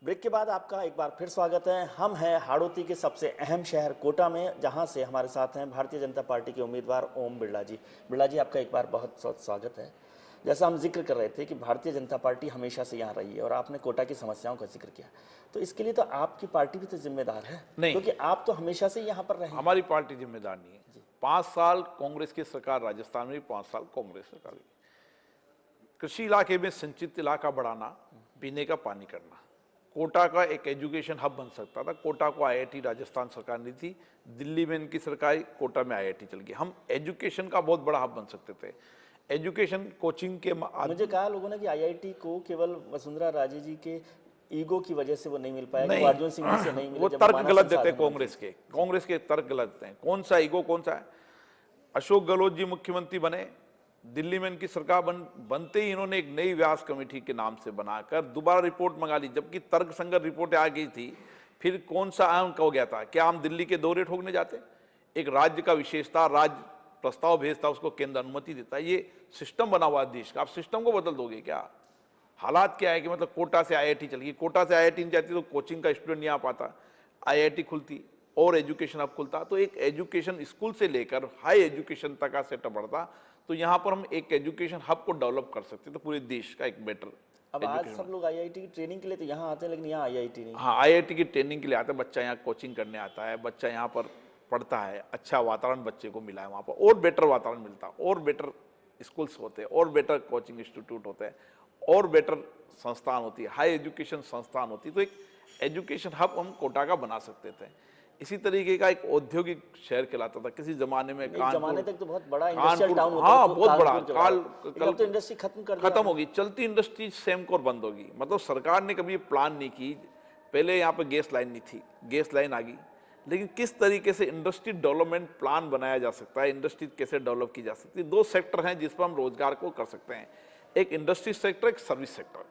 Break के बाद आपका एक बार फिर स्वागत है। हम हैं हाड़ौती के सबसे अहम शहर कोटा में, जहां से हमारे साथ हैं भारतीय जनता पार्टी के उम्मीदवार ओम बिरला जी। बिरला जी, आपका एक बार बहुत बहुत स्वागत है। जैसा हम जिक्र कर रहे थे कि भारतीय जनता पार्टी हमेशा से यहाँ रही है और आपने कोटा की समस्याओं का जिक्र किया, तो इसके लिए तो आपकी पार्टी भी तो जिम्मेदार है, नहीं, क्योंकि आप तो हमेशा से यहाँ पर रहे। हमारी पार्टी जिम्मेदार नहीं है। 5 साल कांग्रेस की सरकार राजस्थान में, 5 साल कांग्रेस सरकार की। कृषि इलाके में सिंचित इलाका बढ़ाना, पीने का पानी करना, कोटा का एक एजुकेशन हब बन सकता था। कोटा को आईआईटी राजस्थान सरकार ने दी, दिल्ली में इनकी सरकार, कोटा में आईआईटी चल गई। हम एजुकेशन का बहुत बड़ा हब बन सकते थे। एजुकेशन कोचिंग के मुझे कहा लोगों ने कि आईआईटी को केवल वसुंधरा राजे जी के ईगो की वजह से वो नहीं मिल पाया, नहीं, अर्जुन सिंह जी से नहीं मिले। वो तर्क गलत देते हैं कांग्रेस के तर्क गलत हैं। कौन सा ईगो, कौन सा है? अशोक गहलोत जी मुख्यमंत्री बने, दिल्ली में इनकी सरकार बनते ही इन्होंने एक नई व्यास कमेटी के नाम से बनाकर दोबारा रिपोर्ट मंगा ली, जबकि तर्कसंगत रिपोर्ट आ गई थी। फिर कौन सा अंक हो गया था? क्या हम दिल्ली के दौरे ठोकने जाते? एक राज्य का विशेषता, राज्य प्रस्ताव भेजता, उसको केंद्र अनुमति देता। ये सिस्टम बना हुआ देश का, आप सिस्टम को बदल दोगे क्या? हालात क्या है कि मतलब कोटा से आईआईटी चल गई, कोटा से आईआईटी नहीं जाती तो कोचिंग का स्टूडेंट नहीं आ पाता, आईआईटी खुलती और एजुकेशन हब खुलता, तो एक एजुकेशन स्कूल से लेकर हाई एजुकेशन तक का सेटअप बढ़ता, तो यहाँ पर हम एक एजुकेशन हब को डेवलप कर सकते, तो पूरे देश का एक बेटर। अब आज सब लोग आईआईटी की ट्रेनिंग के लिए तो यहाँ आते हैं, लेकिन यहाँ आईआईटी नहीं। हाँ, आईआईटी की ट्रेनिंग के लिए आता है, बच्चा यहाँ कोचिंग करने आता है, बच्चा यहाँ पर पढ़ता है, अच्छा वातावरण बच्चे को मिला है वहाँ पर, और बेटर वातावरण मिलता, और बेटर स्कूल्स होते हैं, और बेटर कोचिंग इंस्टीट्यूट होते हैं, और बेटर संस्थान होती है, हाई एजुकेशन संस्थान होती, तो एक एजुकेशन हब हम कोटा का बना सकते थे। इसी तरीके का एक औद्योगिक शहर कहलाता था किसी जमाने में। जमाने तक तो बहुत बड़ा इंडस्ट्रियल टाउन होता हाँ, बहुत बड़ा। कल तो इंडस्ट्री खत्म होगी, चलती इंडस्ट्री सेमकोर बंद होगी। मतलब सरकार ने कभी प्लान नहीं की। पहले यहाँ पे गैस लाइन नहीं थी, गैस लाइन आ गई, लेकिन किस तरीके से इंडस्ट्री डेवलपमेंट प्लान बनाया जा सकता है, इंडस्ट्री कैसे डेवलप की जा सकती है। 2 सेक्टर हैं जिस पर हम रोजगार को कर सकते हैं, एक इंडस्ट्री सेक्टर, एक सर्विस सेक्टर।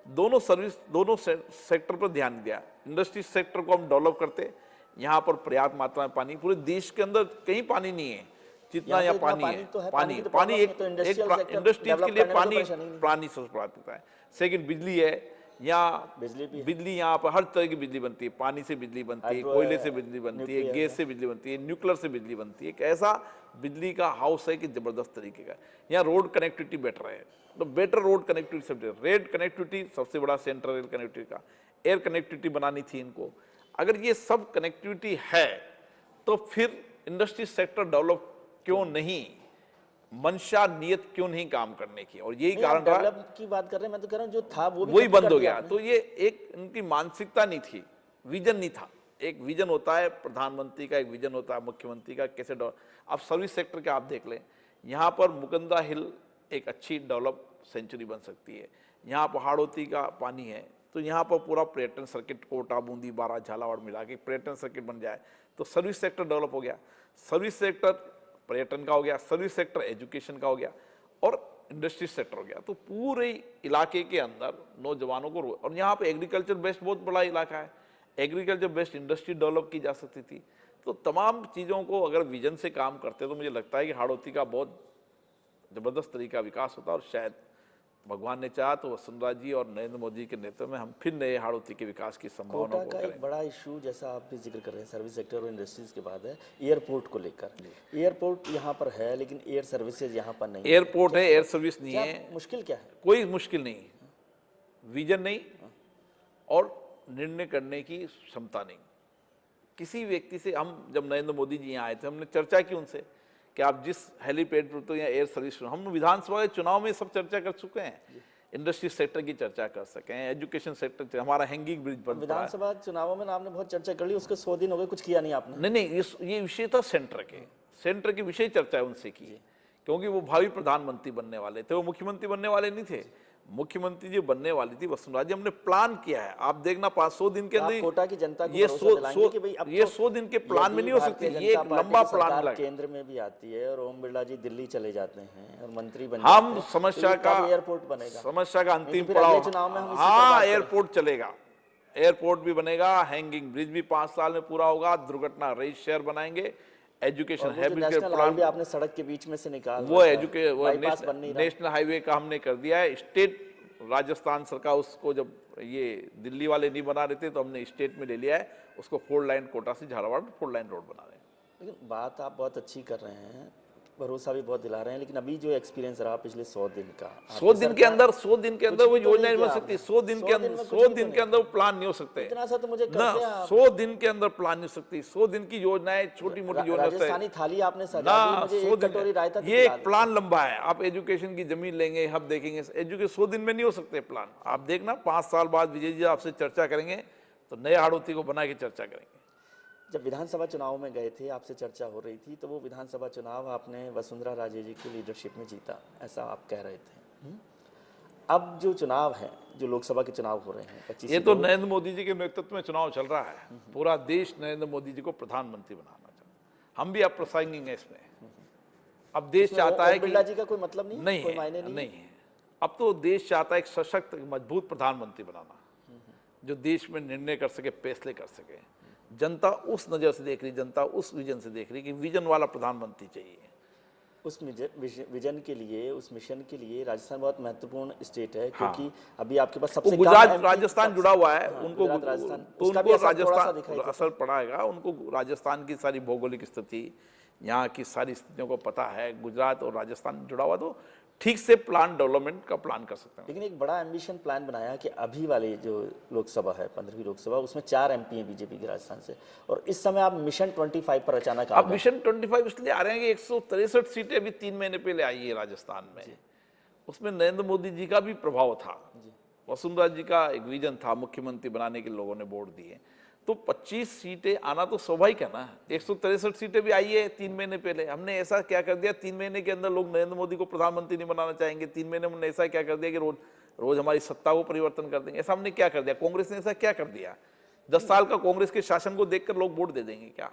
दोनों सेक्टर पर ध्यान दिया। इंडस्ट्री सेक्टर को हम डेवलप करते, यहाँ पर पर्याप्त मात्रा में पानी, पूरे देश के अंदर कहीं पानी नहीं है जितना यहाँ पानी है। पानी एक इंडस्ट्रीज के लिए पानी सबसे प्राथमिकता है। सेकंड बिजली है, यहाँ बिजली यहाँ पर हर तरह की बिजली बनती है, पानी से बिजली बनती है, कोयले से बिजली बनती है, गैस से बिजली बनती है, न्यूक्लियर से बिजली बनती है। एक ऐसा बिजली का हाउस है कि जबरदस्त तरीके का। यहाँ रोड कनेक्टिविटी बेटर है, तो बेटर रोड कनेक्टिविटी सबसे, रेड कनेक्टिविटी सबसे बड़ा सेंट्रल रेल कनेक्टिविटी का, एयर कनेक्टिविटी बनानी थी इनको। अगर ये सब कनेक्टिविटी है तो फिर इंडस्ट्री सेक्टर डेवलप क्यों नहीं, मंशा नियत क्यों नहीं काम करने की? और यही कारण रहा। डेवलप की बात कर रहे हैं, मैं तो कह रहा हूं जो था वो वही बंद हो गया। तो ये एक इनकी मानसिकता नहीं थी, विजन नहीं था। एक विजन होता है प्रधानमंत्री का, एक विजन होता है मुख्यमंत्री का, कैसे अब सर्विस सेक्टर के आप देख लें, यहाँ पर मुकुंदा हिल एक अच्छी डेवलप सेंचुरी बन सकती है। यहाँ पहाड़ोती का पानी है, तो यहाँ पर पूरा पर्यटन सर्किट, कोटा, बूंदी, बारा, झालावाड़ मिला के पर्यटन सर्किट बन जाए, तो सर्विस सेक्टर डेवलप हो गया। सर्विस सेक्टर पर्यटन का हो गया, सर्विस सेक्टर एजुकेशन का हो गया, और इंडस्ट्री सेक्टर हो गया। तो पूरे इलाके के अंदर नौजवानों को, और यहाँ पे एग्रीकल्चर बेस्ड बहुत बड़ा इलाका है, एग्रीकल्चर बेस्ड इंडस्ट्री डेवलप की जा सकती थी। तो तमाम चीज़ों को अगर विजन से काम करते तो मुझे लगता है कि हाड़ौती का बहुत जबरदस्त तरीका विकास होता, और शायद भगवान ने चाहा तो वसुंधरा जी और नरेंद्र मोदी के नेतृत्व में हम फिर नए हाड़ौती के विकास की संभावना को करें। एक बड़ा इशू, जैसा आप भी जिक्र कर रहे हैं, सर्विस सेक्टर और इंडस्ट्रीज के बाद है एयरपोर्ट को लेकर। एयरपोर्ट यहाँ पर है, लेकिन एयर सर्विसेज यहाँ पर नहीं। एयरपोर्ट है, एयर सर्विस नहीं है। मुश्किल क्या है? कोई मुश्किल नहीं, विजन नहीं और निर्णय करने की क्षमता नहीं। किसी व्यक्ति से, हम जब नरेंद्र मोदी जी यहाँ आए थे, हमने चर्चा की उनसे कि आप जिस हेलीपैड पर, तो यहाँ एयर सर्विस, हम विधानसभा के चुनाव में सब चर्चा कर चुके हैं, इंडस्ट्री सेक्टर की चर्चा कर सके हैं, एजुकेशन सेक्टर, हमारा हैंगिंग ब्रिज पर विधानसभा चुनावों में आपने बहुत चर्चा कर ली, उसके 100 दिन हो गए, कुछ किया नहीं आपने। नहीं, ये विषय था सेंटर की विषय चर्चा उनसे की, क्योंकि वो भावी प्रधानमंत्री बनने वाले थे, वो मुख्यमंत्री बनने वाले नहीं थे। मुख्यमंत्री जी बनने वाली थी वसुंधरा जी। हमने प्लान किया है, आप देखना 500 दिन के अंदर कोटा की जनता को ये 100 दिन के प्लान में नहीं हो सकती, ये एक लंबा प्लान लगा। केंद्र में भी आती है और ओम बिरला जी दिल्ली चले जाते हैं और मंत्री बन जाते हैं। हम समस्या का एयरपोर्ट बनेगा, समस्या का अंतिम पड़ाव, हाँ एयरपोर्ट चलेगा, एयरपोर्ट भी बनेगा, हैंगिंग ब्रिज भी 5 साल में पूरा होगा, दुर्घटना रहित शहर बनाएंगे, एजुकेशन प्लान आपने सड़क के बीच में से निकाल, वो नेशनल हाईवे का हमने कर दिया है। स्टेट राजस्थान सरकार उसको जब ये दिल्ली वाले नहीं बना रहे थे तो हमने स्टेट में ले लिया है उसको, 4 लाइन कोटा से झालावाड़ 4 लाइन रोड बना रहे हैं। लेकिन बात आप बहुत अच्छी कर रहे हैं, भरोसा भी बहुत दिला रहे हैं, लेकिन अभी जो एक्सपीरियंस रहा पिछले 100 दिन का, 100 दिन के अंदर 100 दिन के अंदर वो कुछ भी तो योजना नहीं नहीं बन किया सकती। आपने। 100 दिन के अंदर 100 दिन के अंदर वो प्लान नहीं हो सकते इतना सा तो मुझे ना। करते हैं आप। 100 दिन के अंदर प्लान नहीं हो सकती। 100 दिन की योजनाएं छोटी मोटी योजना से राजस्थानी थाली आपने सजा दी, ना। मुझे 100 एक कटोरी रायता दिन, ये एक प्लान लंबा है। आप एजुकेशन की जमीन लेंगे, हब देखेंगे, एजुकेशन 100 दिन में नहीं हो सकते प्लान। आप देखना 5 साल बाद विजय जी आपसे चर्चा करेंगे तो नए हाड़ौती को बना के चर्चा करेंगे। जब विधानसभा चुनाव में गए थे, आपसे चर्चा हो रही थी, तो वो विधानसभा चुनाव आपने वसुंधरा राजे जी की लीडरशिप में जीता, ऐसा आप कह रहे थे। अब जो चुनाव है, जो लोकसभा के चुनाव हो रहे हैं 25 ये तो नरेंद्र मोदी जी के नेतृत्व में चुनाव चल रहा है। पूरा देश नरेंद्र मोदी जी को प्रधानमंत्री बनाना चाहता है। हम भी अब प्रासंगिक हैं इसमें। अब देश चाहता है कि बिरला जी का कोई मतलब नहीं, नहीं कोई मायने है, नहीं है। अब तो देश चाहता है एक सशक्त मजबूत प्रधानमंत्री बनाना, जो देश में निर्णय कर सके, फैसले कर सके। जनता उस नजर से देख रही, जनता उस विजन से देख रही कि विजन वाला प्रधानमंत्री चाहिए। उस विजन के लिए, उस मिशन के लिए राजस्थान बहुत महत्वपूर्ण स्टेट है, क्योंकि अभी आपके पास सबसे कम गुजरात MP राजस्थान जुड़ा हुआ है, उनको गुजरात, राजस्थान, तो उसका उनको भी असर थोड़ा सा दिखाई राजस्थान देता असर पड़ाएगा। उनको राजस्थान की सारी भौगोलिक स्थिति, यहाँ की सारी स्थितियों को पता है। गुजरात और राजस्थान जुड़ा हुआ, तो ठीक से प्लान डेवलपमेंट का प्लान कर सकते हैं। लेकिन एक बड़ा एम्बिशन प्लान बनाया कि अभी वाली जो लोकसभा है, 15वीं लोकसभा, उसमें 4 MP हैं बीजेपी के राजस्थान से, और इस समय आप मिशन 25 पर अचानक आ अब गए। मिशन 25 इसलिए आ रहे हैं कि 163 सीटें अभी 3 महीने पहले आई है राजस्थान में। उसमें नरेंद्र मोदी जी का भी प्रभाव था, वसुंधरा जी का एक विजन था, मुख्यमंत्री बनाने के लोगों ने वोट दिए। तो 25 सीटें आना तो स्वाभाविक है ना। 163 सीटें भी आई है 3 महीने पहले। हमने ऐसा क्या कर दिया, 3 महीने के अंदर लोग नरेंद्र मोदी को प्रधानमंत्री नहीं बनाना चाहेंगे। 3 महीने में हमने ऐसा क्या कर दिया कि रोज रोज हमारी सत्ता को परिवर्तन कर देंगे। ऐसा हमने क्या कर दिया? कांग्रेस ने ऐसा क्या कर दिया? 10 साल का कांग्रेस के शासन को देखकर लोग वोट दे देंगे क्या?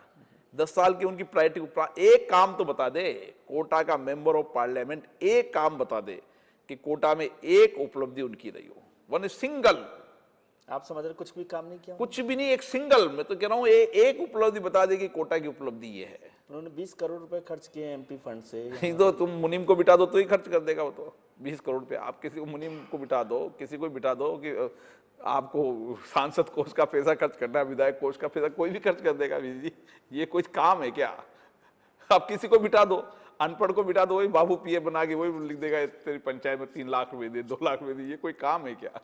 10 साल की उनकी प्रायोरिटी, एक काम तो बता दे, कोटा का मेंबर ऑफ पार्लियामेंट एक काम बता दे कि कोटा में एक उपलब्धि उनकी रही हो, वन सिंगल। आप समझ रहे कुछ भी काम नहीं किया कुछ भी नहीं, एक सिंगल। मैं तो कह रहा हूं एक उपलब्धि बता दे कि कोटा की उपलब्धि ये है। उन्होंने 20 करोड़ रुपए खर्च किए MP फंड से। नहीं तो तुम मुनीम को बिठा दो तो ही खर्च कर देगा वो तो 20 करोड़ रुपया। आप किसी को मुनीम को बिठा दो, किसी को बिठा दो कि आपको सांसद कोष का पैसा खर्च करना है, विधायक कोष का पैसा, कोई भी खर्च कर देगा। जी ये कोई काम है क्या? आप किसी को बिठा दो, अनपढ़ को बिठा दो, वही बाबू पीए बना के वही लिख देगा तेरी पंचायत में 3 लाख रुपए दे, 2 लाख रुपए दे। ये कोई काम है क्या?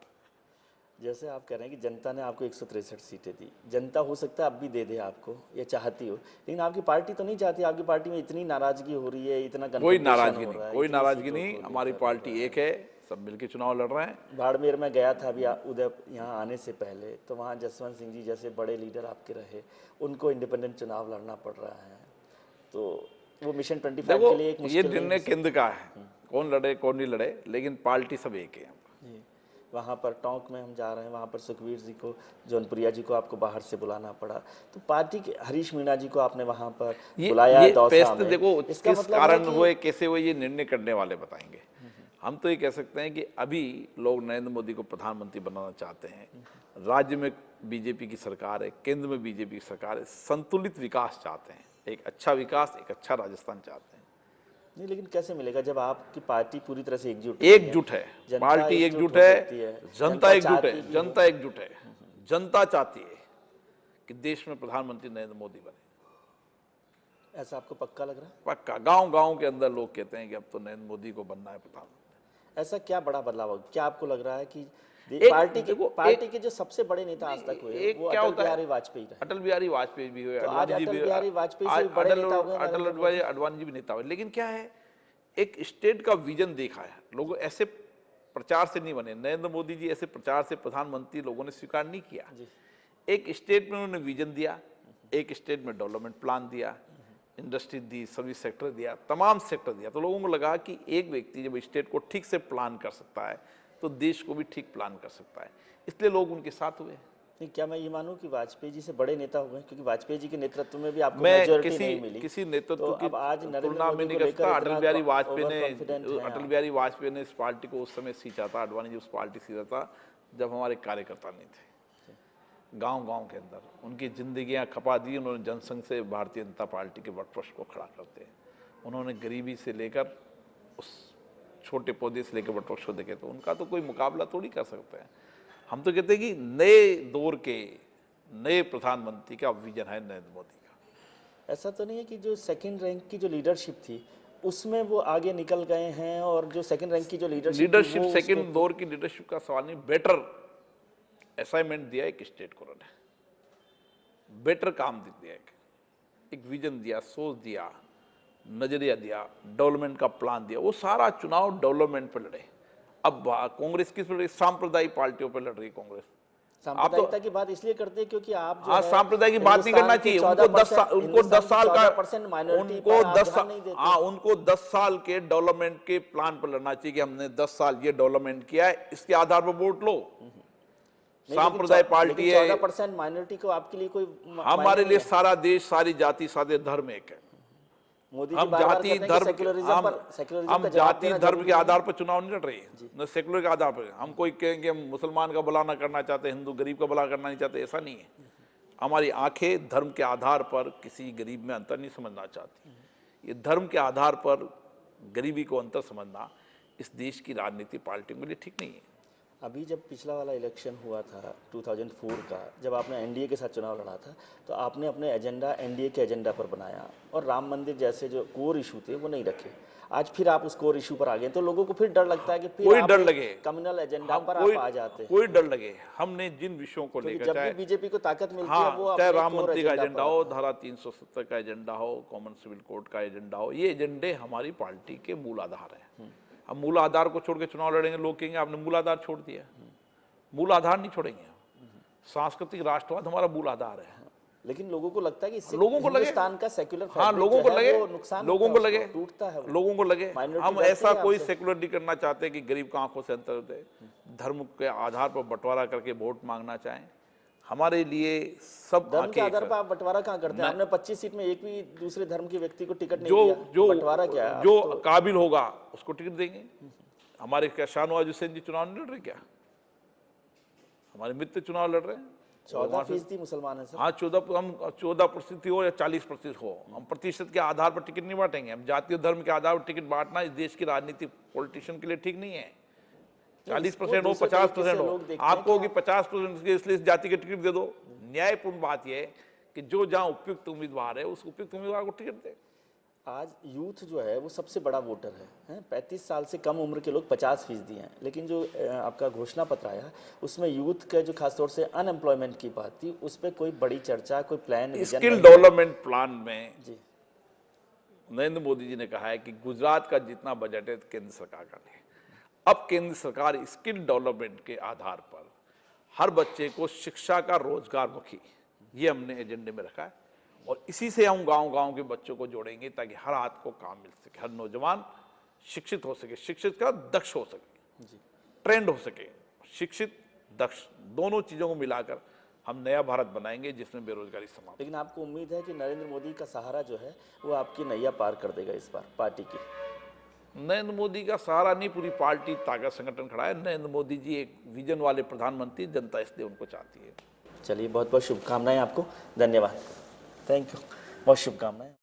जैसे आप कह रहे हैं कि जनता ने आपको 163 सीटें दी, जनता हो सकता है अब भी दे दे आपको, ये चाहती हो, लेकिन आपकी पार्टी तो नहीं चाहती। आपकी पार्टी में इतनी नाराजगी हो रही है, इतना कोई confrontation नाराजगी हो रहा नहीं, है, कोई इतनी नाराजगी सीटों नहीं। को हमारी लेकर पार्टी एक है, सब मिलकर चुनाव लड़ रहे हैं। बाड़मेर में गया था अभी उदय यहाँ आने से पहले, तो वहाँ जसवंत सिंह जी जैसे बड़े लीडर आपके रहे, उनको इंडिपेंडेंट चुनाव लड़ना पड़ रहा है। तो वो मिशन 25 देखो के लिए एक ये मुश्किल निर्णय केंद्र का है, कौन लड़े कौन नहीं लड़े, लेकिन पार्टी सब एक है। जी, वहाँ पर टोंक में हम जा रहे हैं, वहाँ पर सुखवीर जी को, जौनपुरिया जी को आपको बाहर से बुलाना पड़ा, तो पार्टी के हरीश मीणा जी को आपने वहाँ पर बुलाया है दौसा फैसले में। देखो इसका किस मतलब है कारण कि- हुए, कैसे हुए, ये निर्णय करने वाले बताएंगे। हम तो ये कह सकते हैं कि अभी लोग नरेंद्र मोदी को प्रधानमंत्री बनाना चाहते हैं। राज्य में बीजेपी की सरकार है, केंद्र में बीजेपी की सरकार है, संतुलित विकास चाहते हैं, एक अच्छा विकास, एक अच्छा राजस्थान चाहते हैं। नहीं, लेकिन कैसे मिलेगा जब आपकी पार्टी पूरी तरह से एकजुट एकजुट है, जनता पार्टी एकजुट एकजुट हो है, सकती है, जनता जनता एकजुट चाहती है, भी जनता एकजुट है। जनता चाहती है कि देश में प्रधानमंत्री नरेंद्र मोदी बने। ऐसा आपको पक्का लग रहा है? पक्का गांव गांव के अंदर लोग कहते हैं कि अब तो नरेंद्र मोदी को बनना है प्रधानमंत्री। ऐसा क्या बड़ा बदलाव होगा? क्या आपको लग रहा है कि देखो, पार्टी के जो सबसे बड़े नेता आज तक हुए एक वो क्या अटल होता है, बिहारी वाजपेयी रहे। अटल बिहारी वाजपेयी भी हुए, तो आज अडवाणी जी अटल भी, बिहारी वाजपेयी से भी बड़े नेता हो गए अटल नरेंद्र बिहारी अडवाणी जी भी नेता हुए। लेकिन क्या है, एक स्टेट का विजन देखा है लोगों, ऐसे प्रचार से नहीं बने। नरेंद्र मोदी जी ऐसे प्रचार से प्रधानमंत्री लोगों ने स्वीकार नहीं किया। एक स्टेट में उन्होंने विजन दिया, एक स्टेट में डेवलपमेंट प्लान दिया, इंडस्ट्री दी, सर्विस सेक्टर दिया, तमाम सेक्टर दिया। तो लोगों को लगा कि एक व्यक्ति जब स्टेट को ठीक से प्लान कर सकता है तो देश को भी ठीक प्लान कर सकता है, इसलिए लोग उनके साथ हुए। नहीं, क्या मैं ये मानूं कि वाजपेयी जी से बड़े नेता हुए? क्योंकि वाजपेयी जी के नेतृत्व में भी आपको मैं मेजॉरिटी नहीं मिली। किसी नेतृत्व तो की अब आज नरेंद्र तुलना में मोदी नहीं को कर लेकर सकता। इतना अटल बिहारी वाजपेयी overconfident ने हैं अटल आप। बिहारी वाजपेयी ने इस पार्टी को उस समय सींचा था, अडवाणी जी उस पार्टी सींचा था जब हमारे कार्यकर्ता नहीं थे। गांव गांव के अंदर उनकी जिंदगियां खपा दी उन्होंने जनसंघ से, भारतीय जनता पार्टी के वर्चस्व को खड़ा करते। उन्होंने गरीबी से लेकर उस छोटे पौधे से लेकर बट वृक्ष को देखें तो उनका तो कोई मुकाबला थोड़ी कर सकते हैं। हम तो कहते हैं कि नए दौर के नए प्रधानमंत्री का विजन है नरेंद्र मोदी का। ऐसा तो नहीं है कि जो सेकंड रैंक की जो लीडरशिप थी उसमें वो आगे निकल गए हैं, और जो सेकंड रैंक की जो लीडरशिप सेकंड दौर की लीडरशिप का सवाल नहीं, बेटर असाइनमेंट दिया एक स्टेट को उन्होंने, बेटर काम दिया, एक विजन दिया, सोच दिया, नजरिया दिया, डेवलपमेंट का प्लान दिया। वो सारा चुनाव डेवलपमेंट पे लड़े। अब कांग्रेस किस पर, सांप्रदायिक पार्टियों पे लड़ रही कांग्रेस। सांप्रदायिकता की बात इसलिए करते हैं क्योंकि आप जो हाँ, है, सांप्रदायिक की बात नहीं करना चाहिए। उनको 10 साल का, उनको 10 साल के डेवलपमेंट के प्लान पर लड़ना चाहिए कि हमने 10 साल ये डेवलपमेंट किया है, इसके आधार पर वोट लो। सांप्रदायिक पार्टी है, 14% माइनॉरिटी को आपके लिए कोई हमारे लिए सारा देश, सारी जाति, सारे धर्म एक है। मोदी हम जाति धर्म, हम जाति धर्म के आधार पर चुनाव नहीं लड़ रहे हैं, न सेकुलर के आधार पर। हम कोई कहेंगे हम मुसलमान का भला ना करना चाहते, हिंदू गरीब का भला करना नहीं चाहते, ऐसा नहीं है। हमारी आंखें धर्म के आधार पर किसी गरीब में अंतर नहीं समझना चाहती। ये धर्म के आधार पर गरीबी को अंतर समझना इस देश की राजनीति पार्टियों के लिए ठीक नहीं है। अभी जब पिछला वाला इलेक्शन हुआ था 2004 का, जब आपने एनडीए के साथ चुनाव लड़ा था, तो आपने अपने एजेंडा एनडीए के एजेंडा पर बनाया और राम मंदिर जैसे जो कोर इशू थे वो नहीं रखे। आज फिर आप उस कोर इशू पर आ गए, तो लोगों को फिर डर लगता है कि फिर कोई डर लगे, कम्युनल एजेंडा पर आप आ जाते हैं। कोई डर लगे, हमने जिन विषयों को लेकर, जब भी बीजेपी को ताकत मिलती है वो चाहे राम मंदिर का एजेंडा हो, धारा 370 का एजेंडा हो, कॉमन सिविल कोड का एजेंडा हो, ये एजेंडे हमारी पार्टी के मूल आधार है। हम मूल आधार को छोड़ के चुनाव लड़ेंगे, लोग कहेंगे आपने मूल आधार छोड़ दिया। मूल आधार नहीं छोड़ेंगे। सांस्कृतिक राष्ट्रवाद हमारा मूल आधार है। लेकिन लोगों को लगता है कि इससे लोगों को लगे, हिंदुस्तान का सेक्युलर हाँ, लोगों को लगे, लोगों को लगे, टूटता है, लोगों को लगे। हम ऐसा कोई सेकुलर नहीं करना चाहते कि गरीब की आंखों से अंतर दे, धर्म के आधार पर बंटवारा करके वोट मांगना चाहें। हमारे लिए सब धर्म के आधार पर आप बंटवारा कहाँ करते हैं? आपने 25 सीट में एक भी दूसरे धर्म के व्यक्ति को टिकट नहीं दिया। बंटवारा क्या है? जो काबिल होगा उसको टिकट देंगे। हमारे क्या शाहनवाज हुसैन जी चुनाव नहीं लड़ रहे क्या? हमारे मित्र चुनाव लड़ रहे हैं। 14% मुसलमान है सर। हाँ, 14% हो या 40% हो, हम प्रतिशत के आधार पर टिकट नहीं बांटेंगे। हम जातीय धर्म के आधार पर टिकट बांटना इस देश की राजनीति पॉलिटिशियन के लिए ठीक नहीं है। 40% हो, 50% हो, आपको होगी 50% इसलिए इस जाति के टिकट दे दो। न्यायपूर्ण बात यह है कि जो जहां उपयुक्त उम्मीदवार है उस उपयुक्त उम्मीदवार को टिकट दे। आज यूथ जो है वो सबसे बड़ा वोटर है। 35 साल से कम उम्र के लोग 50% हैं, लेकिन जो आपका घोषणा पत्र आया उसमें यूथ के जो खासतौर से अनएम्प्लॉयमेंट की बात थी, उस पर कोई बड़ी चर्चा, कोई प्लान, स्किल डेवलपमेंट प्लान में जी नरेंद्र मोदी जी ने कहा है कि गुजरात का जितना बजट है केंद्र सरकार का ले। अब केंद्र सरकार स्किल डेवलपमेंट के आधार पर हर बच्चे को शिक्षा का रोजगार मुखी, ये हमने एजेंडे में रखा है। और इसी से हम गांव-गांव के बच्चों को जोड़ेंगे ताकि हर हाथ को काम मिल सके, हर नौजवान शिक्षित हो सके, शिक्षित का दक्ष हो सके, ट्रेंड हो सके। शिक्षित दक्ष दोनों चीजों को मिलाकर हम नया भारत बनाएंगे जिसमें बेरोजगारी समाप्त। लेकिन आपको उम्मीद है कि नरेंद्र मोदी का सहारा जो है वो आपकी नैया पार कर देगा इस बार पार्टी की? नरेंद्र मोदी का सहारा नहीं, पूरी पार्टी ताकत संगठन खड़ा है। नरेंद्र मोदी जी एक विजन वाले प्रधानमंत्री, जनता इसलिए उनको चाहती है। चलिए, बहुत बहुत शुभकामनाएं आपको। धन्यवाद। Thank you. बहुत शुभकामनाएं।